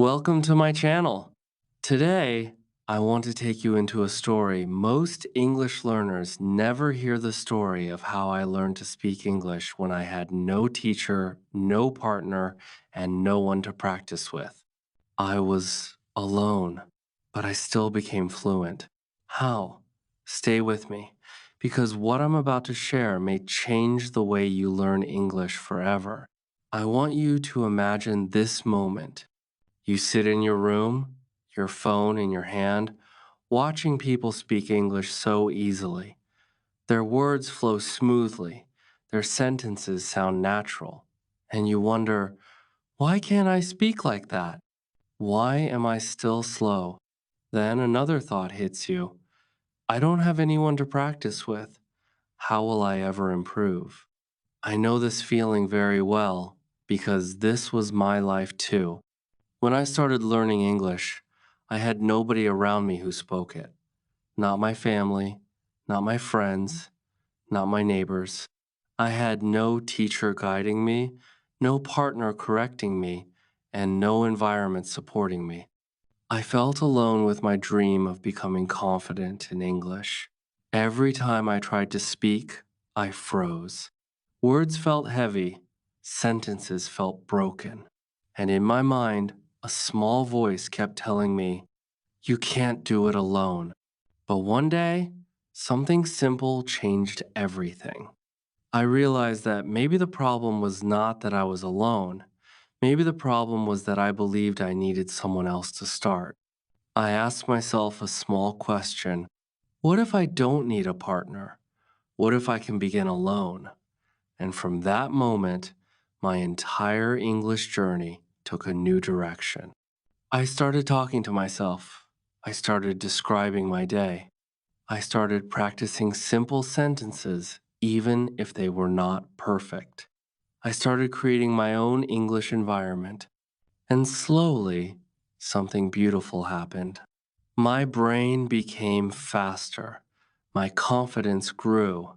Welcome to my channel. Today, I want to take you into a story. Most English learners never hear the story of how I learned to speak English when I had no teacher, no partner, and no one to practice with. I was alone, but I still became fluent. How? Stay with me, because what I'm about to share may change the way you learn English forever. I want you to imagine this moment. You sit in your room, your phone in your hand, watching people speak English so easily. Their words flow smoothly, their sentences sound natural, and you wonder, why can't I speak like that? Why am I still slow? Then another thought hits you. I don't have anyone to practice with. How will I ever improve? I know this feeling very well because this was my life too. When I started learning English, I had nobody around me who spoke it. Not my family, not my friends, not my neighbors. I had no teacher guiding me, no partner correcting me, and no environment supporting me. I felt alone with my dream of becoming confident in English. Every time I tried to speak, I froze. Words felt heavy, sentences felt broken, and in my mind, a small voice kept telling me, "You can't do it alone." But one day, something simple changed everything. I realized that maybe the problem was not that I was alone. Maybe the problem was that I believed I needed someone else to start. I asked myself a small question. What if I don't need a partner? What if I can begin alone? And from that moment, my entire English journey took a new direction. I started talking to myself. I started describing my day. I started practicing simple sentences, even if they were not perfect. I started creating my own English environment. And slowly, something beautiful happened. My brain became faster. My confidence grew.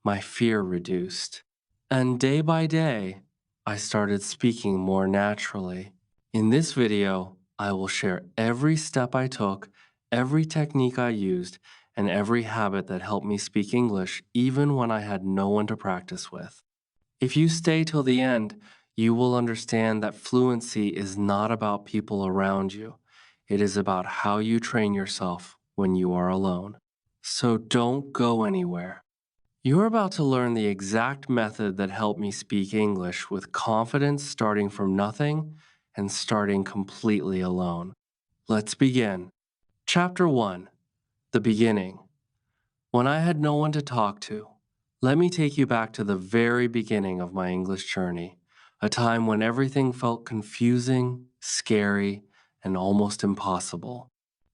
My fear reduced. And day by day, I started speaking more naturally. In this video, I will share every step I took, every technique I used, and every habit that helped me speak English even when I had no one to practice with. If you stay till the end, you will understand that fluency is not about people around you. It is about how you train yourself when you are alone. So don't go anywhere. You're about to learn the exact method that helped me speak English with confidence, starting from nothing and starting completely alone. Let's begin. Chapter 1. The Beginning. When I had no one to talk to, let me take you back to the very beginning of my English journey, a time when everything felt confusing, scary, and almost impossible.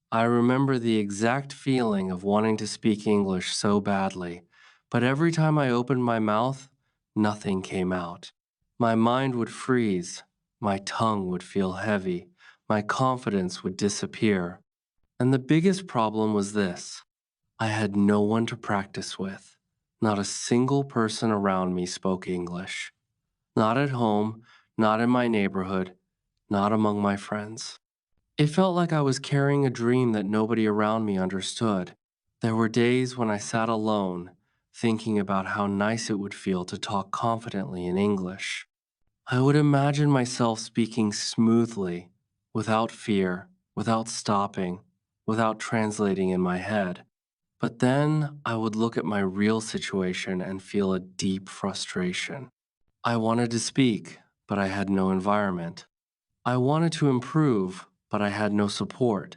I remember the exact feeling of wanting to speak English so badly, but every time I opened my mouth, nothing came out. My mind would freeze, my tongue would feel heavy, my confidence would disappear. And the biggest problem was this. I had no one to practice with. Not a single person around me spoke English. Not at home, not in my neighborhood, not among my friends. It felt like I was carrying a dream that nobody around me understood. There were days when I sat alone, thinking about how nice it would feel to talk confidently in English. I would imagine myself speaking smoothly, without fear, without stopping, without translating in my head. But then I would look at my real situation and feel a deep frustration. I wanted to speak, but I had no environment. I wanted to improve, but I had no support.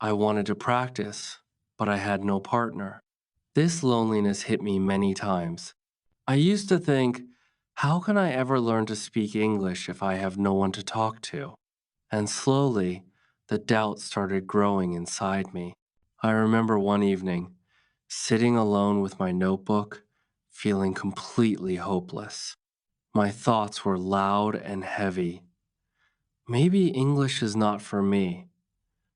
I wanted to practice, but I had no partner. This loneliness hit me many times. I used to think, how can I ever learn to speak English if I have no one to talk to? And slowly, the doubt started growing inside me. I remember one evening, sitting alone with my notebook, feeling completely hopeless. My thoughts were loud and heavy. Maybe English is not for me.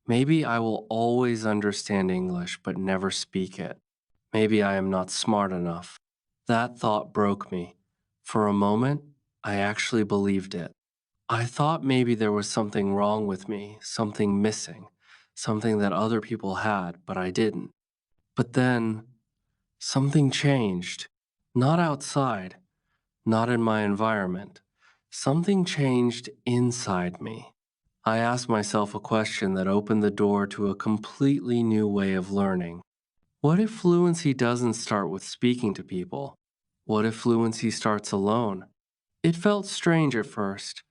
Maybe I will always understand English but never speak it. Maybe I am not smart enough. That thought broke me. For a moment, I actually believed it. I thought maybe there was something wrong with me, something missing, something that other people had, but I didn't. But then something changed. Not outside, not in my environment. Something changed inside me. I asked myself a question that opened the door to a completely new way of learning. What if fluency doesn't start with speaking to people? What if fluency starts alone? It felt strange at first,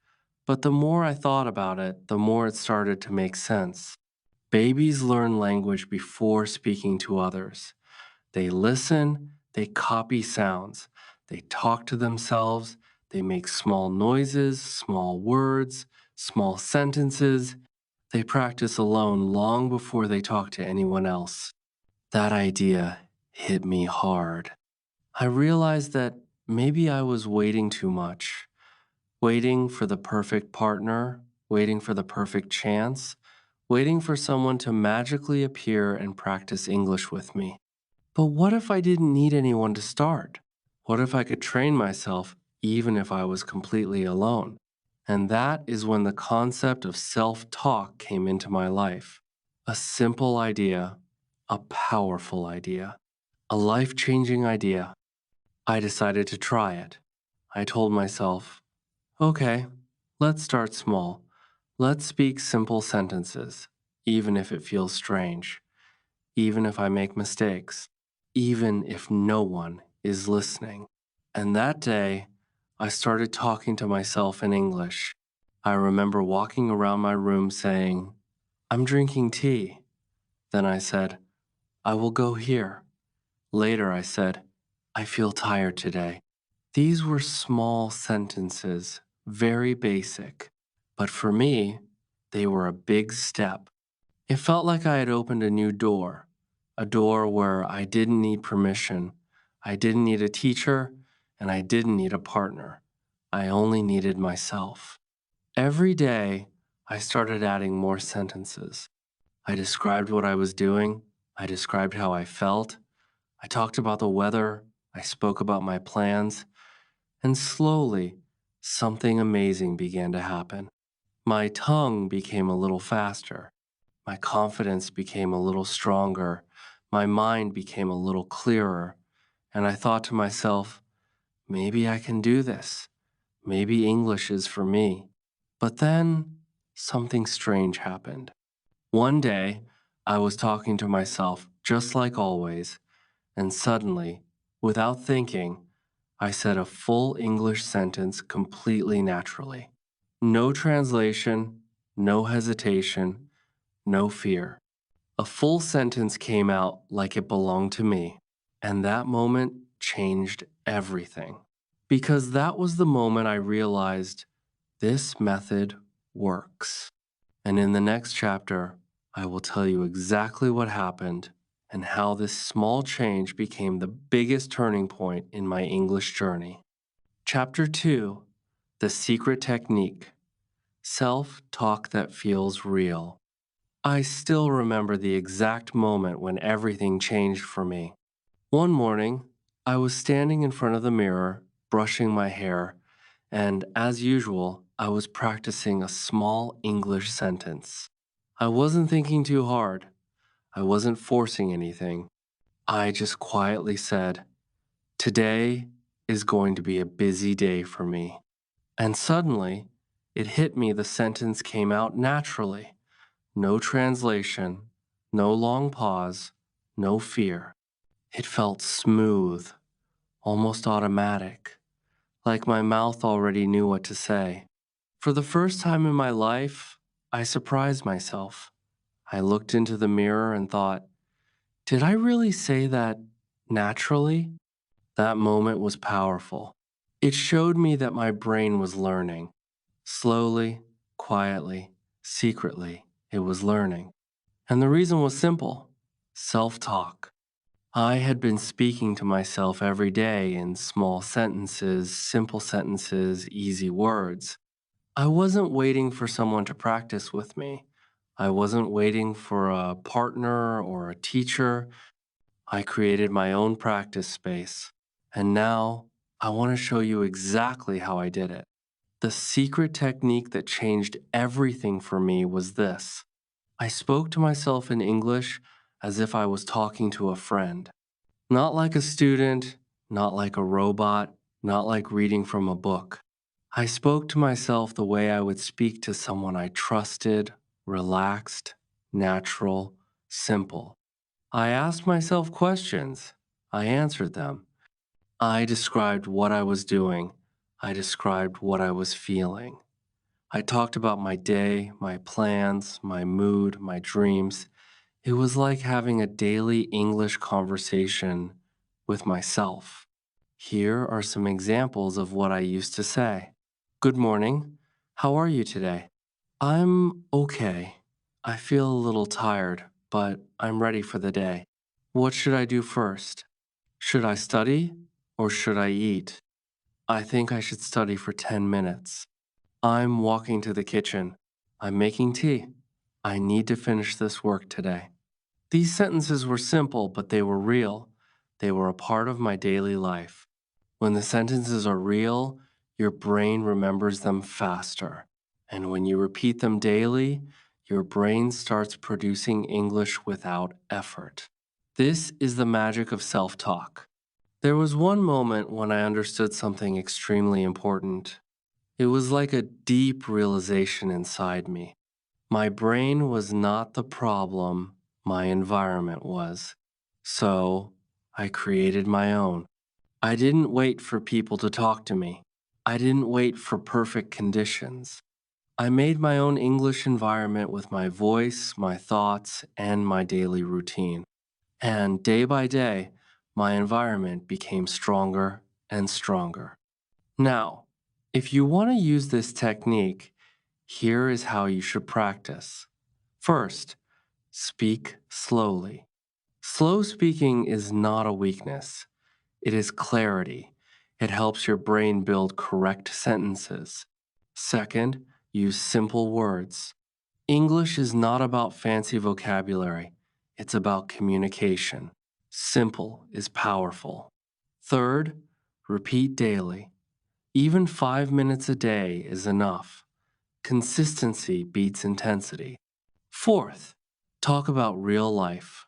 but the more I thought about it, the more it started to make sense. Babies learn language before speaking to others. They listen, they copy sounds, they talk to themselves, they make small noises, small words, small sentences. They practice alone long before they talk to anyone else. That idea hit me hard. I realized that maybe I was waiting too much, waiting for the perfect partner, waiting for the perfect chance, waiting for someone to magically appear and practice English with me. But what if I didn't need anyone to start? What if I could train myself even if I was completely alone? And that is when the concept of self talk came into my life. A simple idea, a powerful idea, a life changing idea. I decided to try it. I told myself, okay, let's start small. Let's speak simple sentences, even if it feels strange, even if I make mistakes, even if no one is listening. And that day, I started talking to myself in English. I remember walking around my room saying, I'm drinking tea. Then I said, I will go here. Later, I said, I feel tired today. These were small sentences, very basic, but for me, they were a big step. It felt like I had opened a door where I didn't need permission, I didn't need a teacher, and I didn't need a partner. I only needed myself. Every day, I started adding more sentences. I described what I was doing, I described how I felt, I talked about the weather, I spoke about my plans, and slowly, something amazing began to happen. My tongue became a little faster. My confidence became a little stronger. My mind became a little clearer. And I thought to myself, maybe I can do this. Maybe English is for me. But then something strange happened. One day, I was talking to myself just like always, and suddenly, without thinking, I said a full English sentence completely naturally. No translation, no hesitation, no fear. A full sentence came out like it belonged to me, and that moment changed everything. Because that was the moment I realized this method works. And in the next chapter, I will tell you exactly what happened and how this small change became the biggest turning point in my English journey. Chapter 2: The Secret Technique. Self talk that feels real. I still remember the exact moment when everything changed for me. One morning, I was standing in front of the mirror, brushing my hair, and as usual, I was practicing a small English sentence. I wasn't thinking too hard. I wasn't forcing anything. I just quietly said, today is going to be a busy day for me. And suddenly, it hit me the sentence came out naturally. No translation, no long pause, no fear. It felt smooth, almost automatic, like my mouth already knew what to say. For the first time in my life, I surprised myself. I looked into the mirror and thought, did I really say that naturally? That moment was powerful. It showed me that my brain was learning. Slowly, quietly, secretly, it was learning. And the reason was simple: self talk. I had been speaking to myself every day in small sentences, simple sentences, easy words. I wasn't waiting for someone to practice with me. I wasn't waiting for a partner or a teacher. I created my own practice space. And now I want to show you exactly how I did it. The secret technique that changed everything for me was this. I spoke to myself in English as if I was talking to a friend. Not like a student, not like a robot, not like reading from a book. I spoke to myself the way I would speak to someone I trusted, relaxed, natural, simple. I asked myself questions. I answered them. I described what I was doing. I described what I was feeling. I talked about my day, my plans, my mood, my dreams. It was like having a daily English conversation with myself. Here are some examples of what I used to say. Good morning. How are you today? I'm okay. I feel a little tired, but I'm ready for the day. What should I do first? Should I study or should I eat? I think I should study for 10 minutes. I'm walking to the kitchen. I'm making tea. I need to finish this work today. These sentences were simple, but they were real. They were a part of my daily life. When the sentences are real, your brain remembers them faster. And when you repeat them daily, your brain starts producing English without effort. This is the magic of self talk. There was one moment when I understood something extremely important. It was like a deep realization inside me. My brain was not the problem, my environment was. So I created my own. I didn't wait for people to talk to me. I didn't wait for perfect conditions. I made my own English environment with my voice, my thoughts, and my daily routine. And day by day, my environment became stronger and stronger. Now, if you want to use this technique, here is how you should practice. First, speak slowly. Slow speaking is not a weakness, it is clarity. It helps your brain build correct sentences. Second, use simple words. English is not about fancy vocabulary, it's about communication. Simple is powerful. Third, repeat daily. Even 5 minutes a day is enough. Consistency beats intensity. Fourth, talk about real life.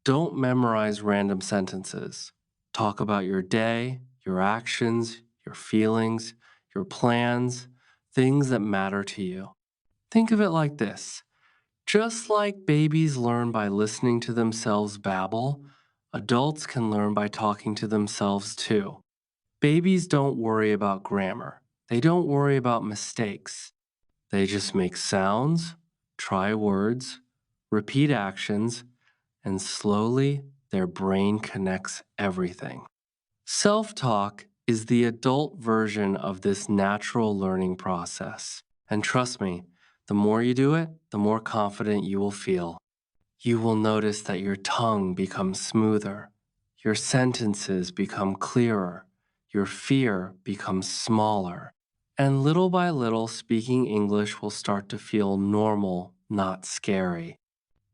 Don't memorize random sentences. Talk about your day, your actions, your feelings, your plans, things that matter to you. Think of it like this. Just like babies learn by listening to themselves babble, adults can learn by talking to themselves too. Babies don't worry about grammar. They don't worry about mistakes. They just make sounds, try words, repeat actions, and slowly their brain connects everything. Self talk is the adult version of this natural learning process. And trust me, the more you do it, the more confident you will feel. You will notice that your tongue becomes smoother, your sentences become clearer, your fear becomes smaller, and little by little, speaking English will start to feel normal, not scary.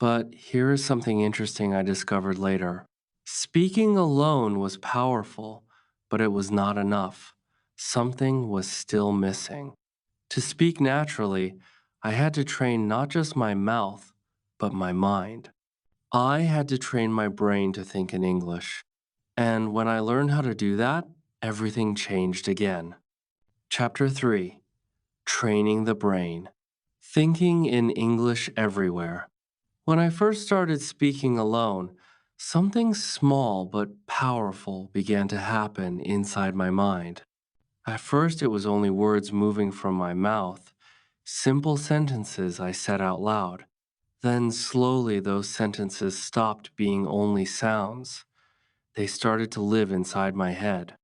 But here is something interesting I discovered later. Speaking alone was powerful, but it was not enough. Something was still missing. To speak naturally, I had to train not just my mouth, but my mind. I had to train my brain to think in English. And when I learned how to do that, everything changed again. Chapter 3, Training the Brain. Thinking in English Everywhere. When I first started speaking alone, something small but powerful began to happen inside my mind. At first, it was only words moving from my mouth, simple sentences I said out loud. Then slowly, those sentences stopped being only sounds. They started to live inside my head.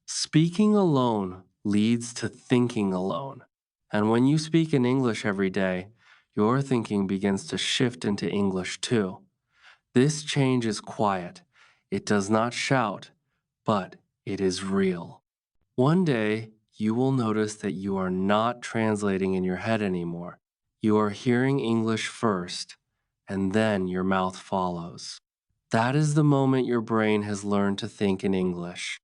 Speaking alone leads to thinking alone. And when you speak in English every day, your thinking begins to shift into English too. This change is quiet. It does not shout, but it is real. One day, you will notice that you are not translating in your head anymore. You are hearing English first, and then your mouth follows. That is the moment your brain has learned to think in English.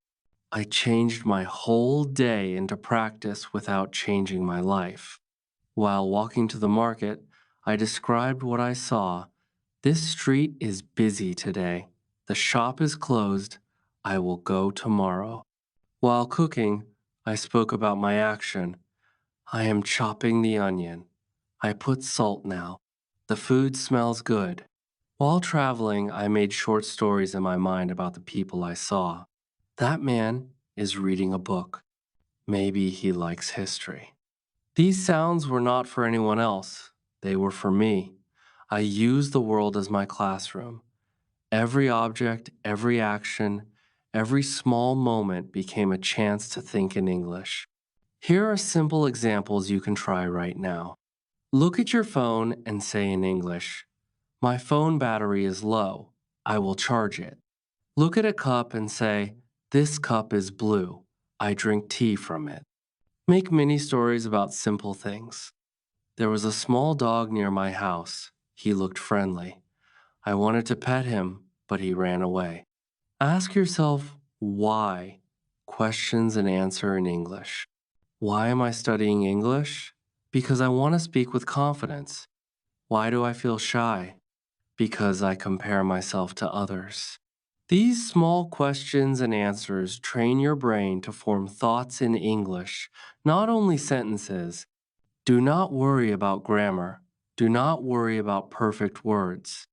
I changed my whole day into practice without changing my life. While walking to the market, I described what I saw. This street is busy today. The shop is closed. I will go tomorrow. While cooking, I spoke about my action. I am chopping the onion. I put salt now. The food smells good. While traveling, I made short stories in my mind about the people I saw. That man is reading a book. Maybe he likes history. These sounds were not for anyone else. They were for me. I used the world as my classroom. Every object, every action, every small moment became a chance to think in English. Here are simple examples you can try right now. Look at your phone and say in English, "My phone battery is low. I will charge it." Look at a cup and say, "This cup is blue. I drink tea from it." Make mini stories about simple things. There was a small dog near my house. He looked friendly. I wanted to pet him, but he ran away. Ask yourself why. Questions and answer in English. Why am I studying English? Because I want to speak with confidence. Why do I feel shy? Because I compare myself to others. These small questions and answers train your brain to form thoughts in English, not only sentences. Do not worry about grammar. Do not worry about perfect words.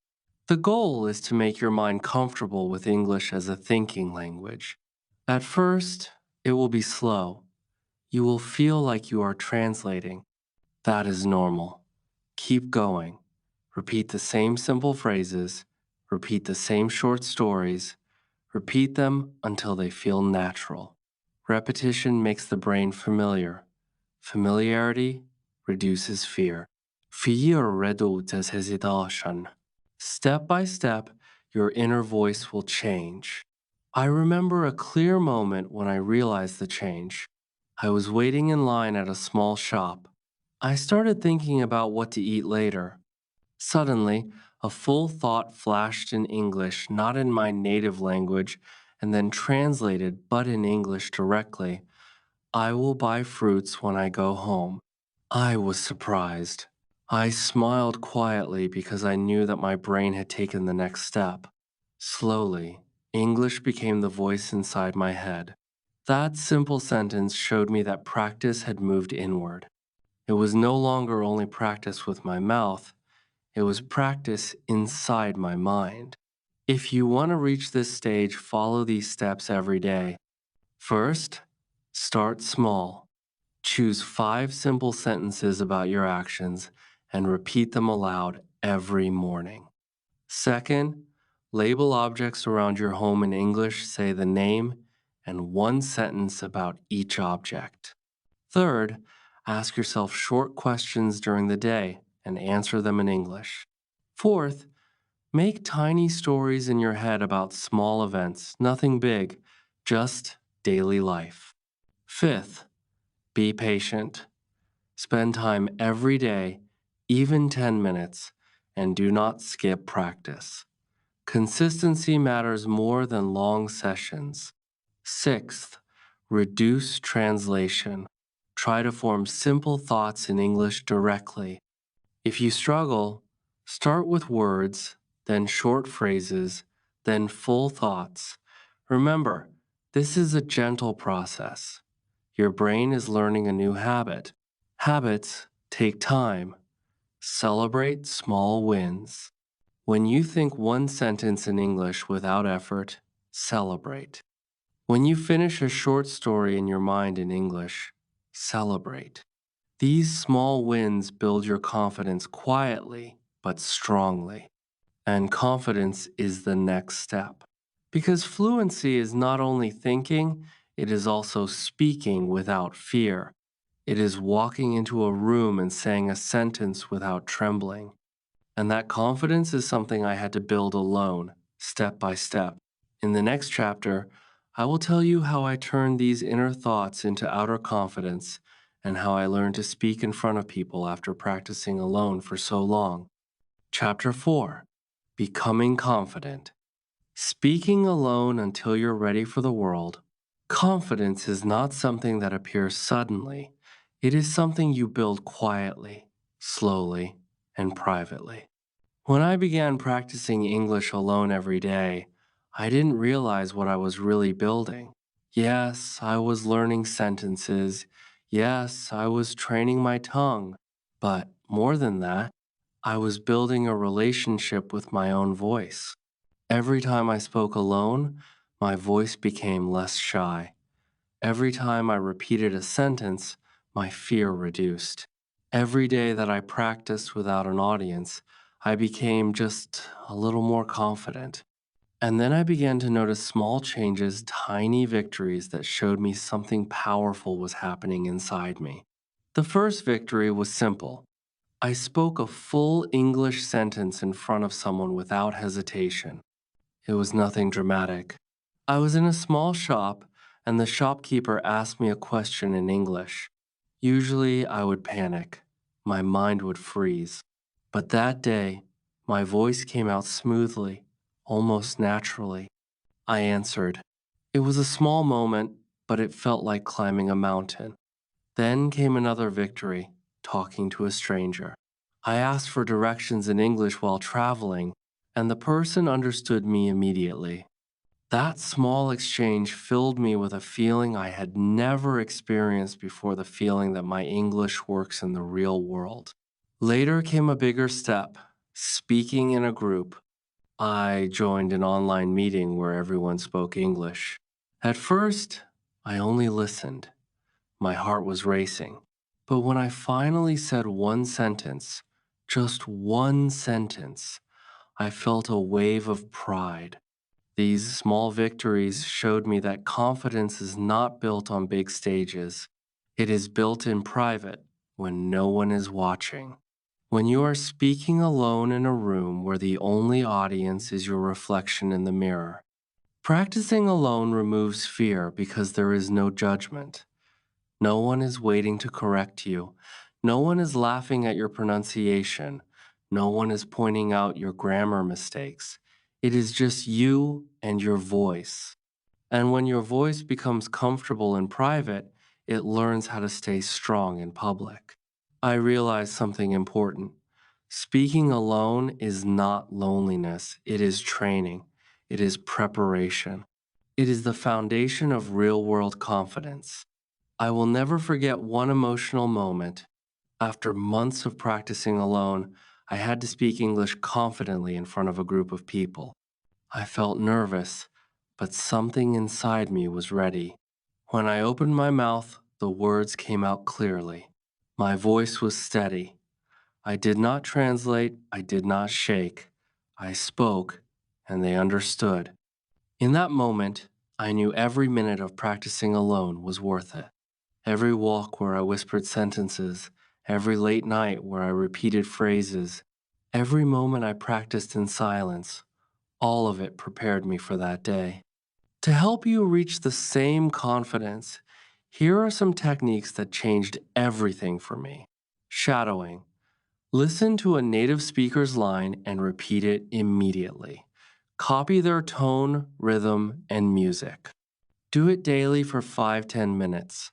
The goal is to make your mind comfortable with English as a thinking language. At first, it will be slow. You will feel like you are translating. That is normal. Keep going. Repeat the same simple phrases. Repeat the same short stories. Repeat them until they feel natural. Repetition makes the brain familiar. Familiarity reduces fear. Fear reduces hesitation. Step by step, your inner voice will change. I remember a clear moment when I realized the change. I was waiting in line at a small shop. I started thinking about what to eat later. Suddenly, a full thought flashed in English, not in my native language, and then translated but in English directly. I will buy fruits when I go home. I was surprised. I smiled quietly because I knew that my brain had taken the next step. Slowly, English became the voice inside my head. That simple sentence showed me that practice had moved inward. It was no longer only practice with my mouth, it was practice inside my mind. If you want to reach this stage, follow these steps every day. First, start small. Choose 5 simple sentences about your actions and repeat them aloud every morning. Second, label objects around your home in English, say the name and one sentence about each object. Third, ask yourself short questions during the day and answer them in English. Fourth, make tiny stories in your head about small events, nothing big, just daily life. Fifth, be patient. Spend time every day, even 10 minutes, and do not skip practice. Consistency matters more than long sessions. Sixth, reduce translation. Try to form simple thoughts in English directly. If you struggle, start with words, then short phrases, then full thoughts. Remember, this is a gentle process. Your brain is learning a new habit. Habits take time. Celebrate small wins. When you think one sentence in English without effort, celebrate. When you finish a short story in your mind in English, celebrate. These small wins build your confidence quietly but strongly. And confidence is the next step. Because fluency is not only thinking, it is also speaking without fear. It is walking into a room and saying a sentence without trembling. And that confidence is something I had to build alone, step by step. In the next chapter, I will tell you how I turned these inner thoughts into outer confidence and how I learned to speak in front of people after practicing alone for so long. Chapter 4: Becoming Confident. Speaking alone until you're ready for the world. Confidence is not something that appears suddenly. It is something you build quietly, slowly, and privately. When I began practicing English alone every day, I didn't realize what I was really building. Yes, I was learning sentences. Yes, I was training my tongue. But more than that, I was building a relationship with my own voice. Every time I spoke alone, my voice became less shy. Every time I repeated a sentence, my fear reduced. Every day that I practiced without an audience, I became just a little more confident. And then I began to notice small changes, tiny victories that showed me something powerful was happening inside me. The first victory was simple. I spoke a full English sentence in front of someone without hesitation. It was nothing dramatic. I was in a small shop, and the shopkeeper asked me a question in English. Usually, I would panic. My mind would freeze. But that day, my voice came out smoothly, almost naturally. I answered. It was a small moment, but it felt like climbing a mountain. Then came another victory, talking to a stranger. I asked for directions in English while traveling, and the person understood me immediately. That small exchange filled me with a feeling I had never experienced before, the feeling that my English works in the real world. Later came a bigger step, speaking in a group. I joined an online meeting where everyone spoke English. At first, I only listened. My heart was racing. But when I finally said one sentence, just one sentence, I felt a wave of pride. These small victories showed me that confidence is not built on big stages. It is built in private when no one is watching. When you are speaking alone in a room where the only audience is your reflection in the mirror. Practicing alone removes fear because there is no judgment. No one is waiting to correct you. No one is laughing at your pronunciation. No one is pointing out your grammar mistakes. It is just you and your voice. And when your voice becomes comfortable in private, it learns how to stay strong in public. I realized something important. Speaking alone is not loneliness, it is training, it is preparation. It is the foundation of real world confidence. I will never forget one emotional moment. After months of practicing alone, I had to speak English confidently in front of a group of people. I felt nervous, but something inside me was ready. When I opened my mouth, the words came out clearly. My voice was steady. I did not translate, I did not shake. I spoke, and they understood. In that moment, I knew every minute of practicing alone was worth it. Every walk where I whispered sentences, every late night where I repeated phrases, every moment I practiced in silence, all of it prepared me for that day. To help you reach the same confidence, here are some techniques that changed everything for me. Shadowing. Listen to a native speaker's line and repeat it immediately. Copy their tone, rhythm, and music. Do it daily for 5-10 minutes.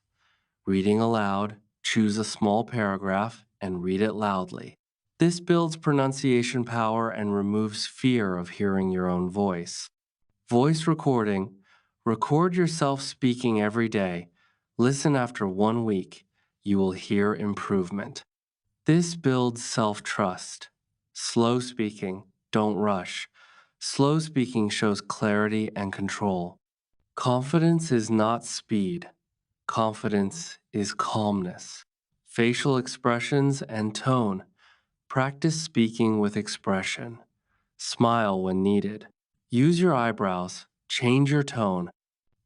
Reading aloud, choose a small paragraph and read it loudly. This builds pronunciation power and removes fear of hearing your own voice. Voice recording. Record yourself speaking every day. Listen after 1 week. You will hear improvement. This builds self-trust. Slow speaking. Don't rush. Slow speaking shows clarity and control. Confidence is not speed. Confidence is calmness. Facial expressions and tone. Practice speaking with expression. Smile when needed. Use your eyebrows. Change your tone.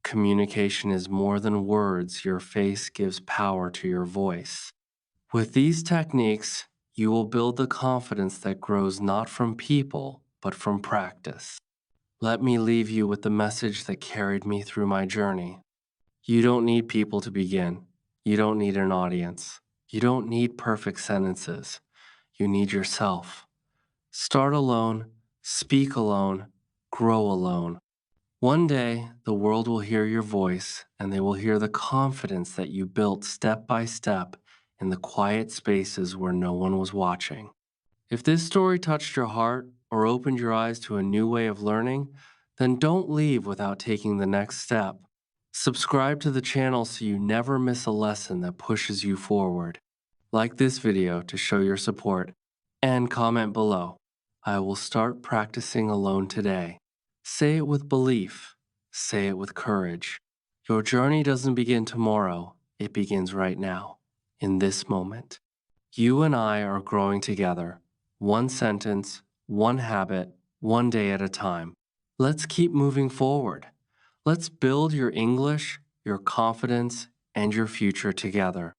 Communication is more than words. Your face gives power to your voice. With these techniques, you will build the confidence that grows not from people, but from practice. Let me leave you with the message that carried me through my journey. You don't need people to begin. You don't need an audience. You don't need perfect sentences. You need yourself. Start alone, speak alone, grow alone. One day, the world will hear your voice and they will hear the confidence that you built step by step in the quiet spaces where no one was watching. If this story touched your heart or opened your eyes to a new way of learning, then don't leave without taking the next step. Subscribe to the channel so you never miss a lesson that pushes you forward. Like this video to show your support, and comment below. I will start practicing alone today. Say it with belief. Say it with courage. Your journey doesn't begin tomorrow, it begins right now, in this moment. You and I are growing together, one sentence, one habit, one day at a time. Let's keep moving forward. Let's build your English, your confidence, and your future together.